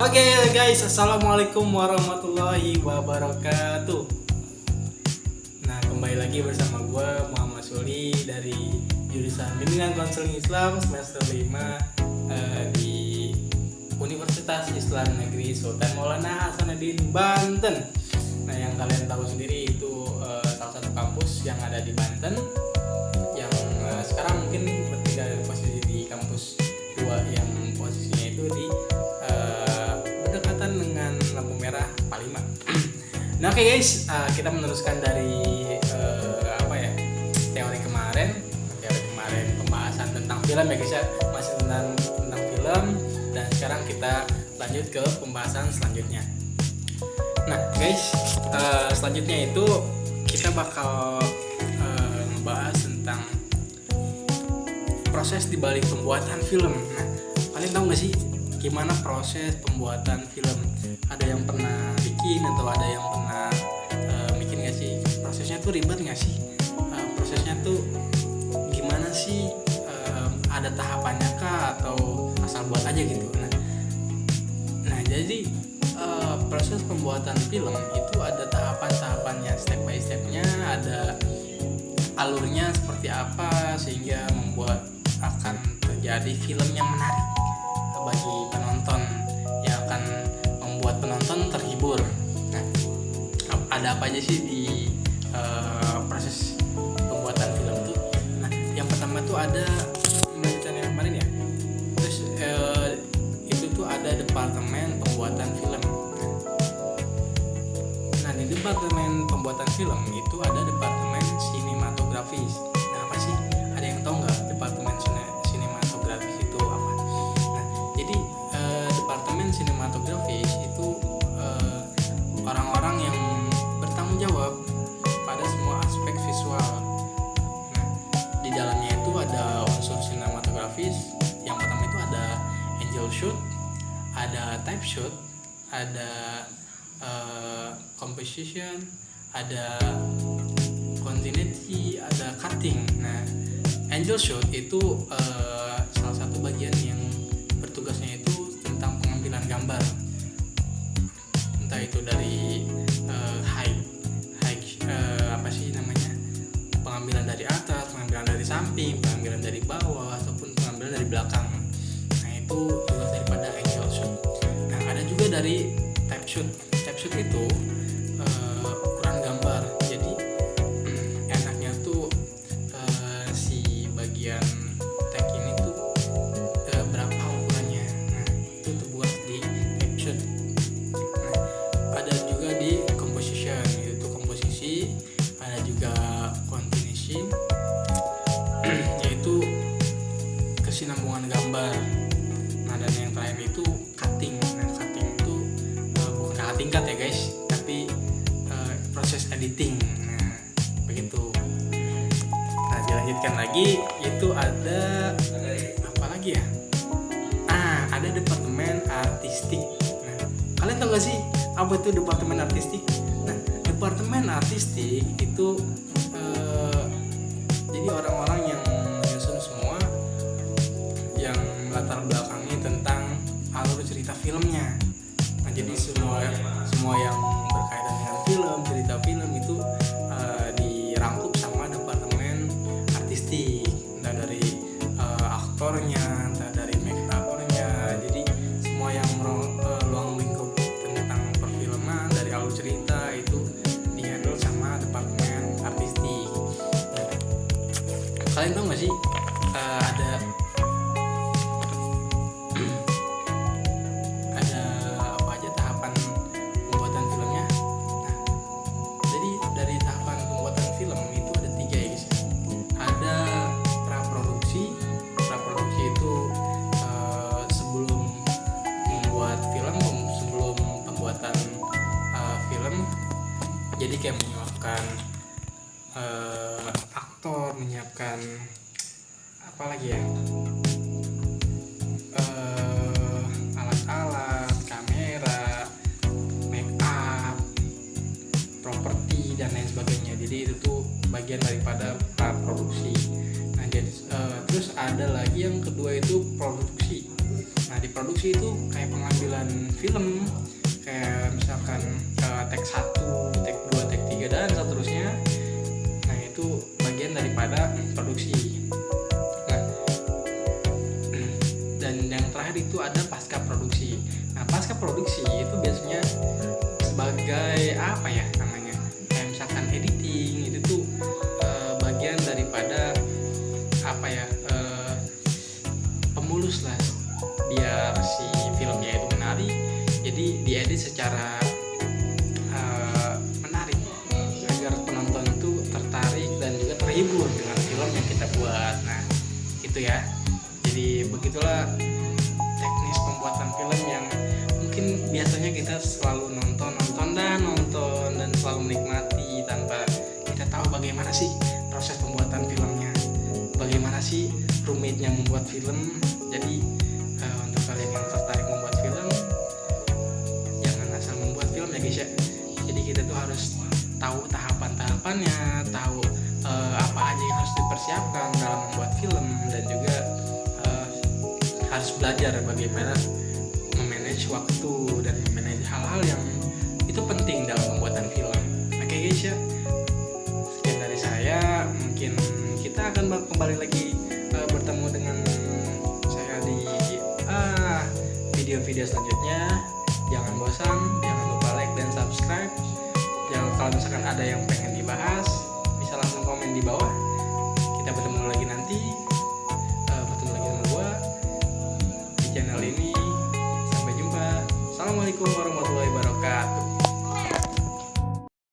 Oke guys, assalamualaikum warahmatullahi wabarakatuh. Nah, kembali lagi bersama gue Muhammad Suli dari jurusan Bimbingan Konseling Islam semester 5 di Universitas Islam Negeri Sultan Maulana Hasanuddin Banten. Nah, yang kalian tahu sendiri itu salah satu kampus yang ada di Banten yang sekarang mungkin berpindah posisi di kampus 2 yang posisinya itu di berdekatan dengan lampu merah Palima. Nah, oke guys, kita meneruskan dari teori kemarin pembahasan tentang film ya guys ya, masih tentang film, dan sekarang kita lanjut ke pembahasan selanjutnya. Nah guys, selanjutnya itu kita bakal ngebahas tentang proses dibalik pembuatan film. Nah, kalian tahu nggak sih gimana proses pembuatan film? Ada yang pernah bikin atau ada yang pernah bikin nggak sih? Prosesnya tuh ribet nggak sih? Prosesnya tuh gimana sih? Ada tahapannya kah atau asal buat aja gitu? Nah jadi proses pembuatan film itu ada tahapan-tahapannya, step by stepnya, ada alurnya seperti apa sehingga membuat akan terjadi film yang menarik bagi penonton, yang akan membuat penonton terhibur. Nah, ada apa aja sih di proses pembuatan film itu? Nah, yang pertama tuh ada yang kemarin ya. Terus itu tuh ada departemen pembuatan film. Nah, di departemen pembuatan film itu ada departemen sinematografis. Nah, apa sih? Ada yang tahu nggak departemen sinematografis itu apa? Nah, jadi departemen sinematografis itu orang-orang yang bertanggung jawab pada semua aspek visual. Nah, di dalamnya itu ada unsur sinematografis. Yang pertama itu ada angel shoot, ada type shoot, ada composition, ada continuity, ada cutting. Nah, angel shoot itu salah satu bagian yang bertugasnya itu tentang pengambilan gambar, entah itu dari pengambilan dari atas, pengambilan dari samping, pengambilan dari bawah, ataupun pengambilan dari belakang. Nah, itu tugas daripada angel shoot. Nah, ada juga dari type shoot. Type shoot itu ukuran gambar. Jadi enaknya tuh si bagian tag ini tuh berapa ukurannya. Nah, itu terbuat di type shoot. Nah, ada juga di composition, itu komposisi. Ada juga continuity, yaitu kesinambungan gambar. Nah, dan yang terakhir itu cutting. Nah, cutting itu bukan cutting cut ya guys, tapi proses editing. Nah, begitu. Nah, dilanjutkan lagi, itu ada apa lagi ya? Ada departemen artistik. Nah, kalian tahu gak sih apa itu departemen artistik? Nah, departemen artistik itu jadi orang-orang yang menyusun semua yang latar belakangnya tentang alur cerita filmnya. Nah, jadi semua yang berkaitan dengan film, cerita film itu dirangkup sama departemen artistik. Entah dari aktornya, entah dari make up-nya. Jadi semua yang ruang lingkup tentang perfilman dari alur cerita itu dihandle sama departemen artistik. Kalian tahu nggak sih ada apa aja tahapan pembuatan filmnya? Nah, jadi dari tahapan pembuatan film itu ada 3 ya guys. Ada praproduksi. Praproduksi itu sebelum membuat film, sebelum pembuatan film. Jadi kayak menyiapkan aktor, menyiapkan apa lagi ya, alat-alat, kamera, make up, properti dan lain sebagainya. Jadi itu tuh bagian daripada praproduksi. Nah, jadi terus ada lagi yang kedua itu produksi. Nah di produksi itu kayak pengambilan film, kayak misalkan take 1, take 2, take 3 dan seterusnya. Nah itu bagian daripada produksi. Nah dan yang terakhir itu ada pasca produksi. Nah pasca produksi itu biasanya sebagai apa ya namanya, kayak misalkan editing itu tuh bagian daripada apa ya, pemulus lah biar si filmnya itu menarik, jadi diedit secara menarik agar penonton itu tertarik dan juga terhibur dengan film yang kita buat. Nah itu ya, jadi begitulah teknis pembuatan film yang mungkin biasanya kita selalu nonton dan selalu menikmati tanpa kita tahu bagaimana sih proses pembuatan filmnya, bagaimana sih rumitnya membuat film. Jadi untuk kalian yang tertarik membuat film, jangan asal membuat film ya guys ya. Jadi kita tuh harus tahu tahapan-tahapannya, tahu apa aja yang harus dipersiapkan dalam membuat film, dan juga harus belajar bagaimana memanage waktu dan memanage hal-hal yang itu penting dalam pembuatan film. Oke guys ya, sekian dari saya. Mungkin kita akan kembali lagi bertemu dengan saya di video-video selanjutnya. Jangan bosan, jangan lupa like dan subscribe. Jangan, kalau misalkan ada yang pengen dibahas,